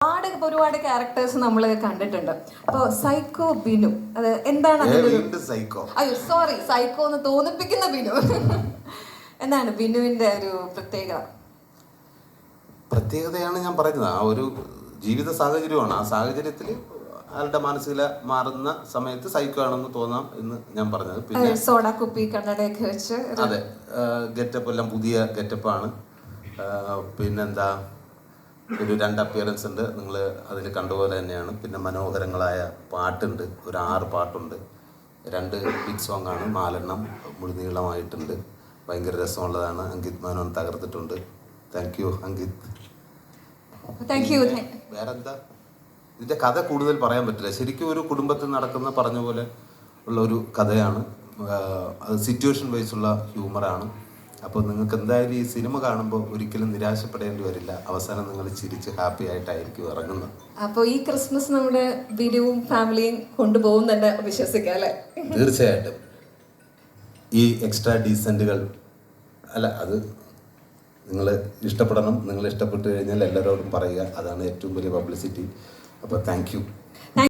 ഒരുപാട് ക്യാരക്ടേഴ്സ് നമ്മൾ കണ്ടിട്ടുണ്ട്. അപ്പോൾ സൈക്കോ ബിനു, അത് എന്താണ് സൈക്കോ? അയ്യോ സോറി, സൈക്കോ എന്ന് തോന്നിപ്പിക്കുന്ന ബിനു. എന്താണ് ബിനുവിന്റെ ഒരു പ്രത്യേകതയാണ് ഞാൻ പറയുന്നത്. ആ ഒരു ജീവിത സാഹചര്യമാണ്. ആ സാഹചര്യത്തിൽ ആളുടെ മാനസിക മാറുന്ന സമയത്ത് സൈക്കോ ആണെന്ന് തോന്നാം എന്ന് ഞാൻ പറഞ്ഞത്. പിന്നെ സോഡ കുപ്പി കണ്ണടയൊക്കെ വെച്ച്, അതെ, ഗെറ്റപ്പ് എല്ലാം പുതിയ ഗെറ്റപ്പാണ്. പിന്നെന്താ, ഒരു 2 അപ്പിയറൻസ് ഉണ്ട്, നിങ്ങൾ അതിൽ കണ്ടുപോലെ തന്നെയാണ്. പിന്നെ മനോഹരങ്ങളായ പാട്ടുണ്ട്, ഒരു 6 പാട്ടുണ്ട്. 2 ബിഗ് സോങ് ആണ്, 4 എണ്ണം മുഴുനീളമായിട്ടുണ്ട്. ഭയങ്കര രസമുള്ളതാണ്. അങ്കിത് മേനോൻ തകർത്തിട്ടുണ്ട്. Thank you Ankit. വേറെന്താ, ഇതിൻ്റെ കഥ കൂടുതൽ പറയാൻ പറ്റില്ല. ശരിക്കും ഒരു കുടുംബത്തിൽ നടക്കുന്ന പറഞ്ഞ പോലെ ഉള്ള ഒരു കഥയാണ്. അത് സിറ്റുവേഷൻ വൈസുള്ള ഹ്യൂമറാണ്. അപ്പോൾ നിങ്ങൾക്ക് എന്തായാലും ഈ സിനിമ കാണുമ്പോൾ ഒരിക്കലും നിരാശപ്പെടേണ്ടി വരില്ല. അവസാനം നിങ്ങൾ ചിരിച്ച് ഹാപ്പി ആയിട്ടായിരിക്കും ഇറങ്ങുന്നത്. അപ്പോൾ ഈ ക്രിസ്മസ് നമ്മുടെ ബിനുവും ഫാമിലിയും കൊണ്ടുപോകും തന്നെ വിശ്വസിക്കാം അല്ലേ? തീർച്ചയായിട്ടും. ഈ എക്സ്ട്രാ ഡീസൻറ്റുകൾ അല്ല, അത് നിങ്ങൾ ഇഷ്ടപ്പെടണം. നിങ്ങൾ ഇഷ്ടപ്പെട്ട് കഴിഞ്ഞാൽ എല്ലാവരോടും പറയുക. അതാണ് ഏറ്റവും വലിയ പബ്ലിസിറ്റി. അപ്പോൾ താങ്ക് യു.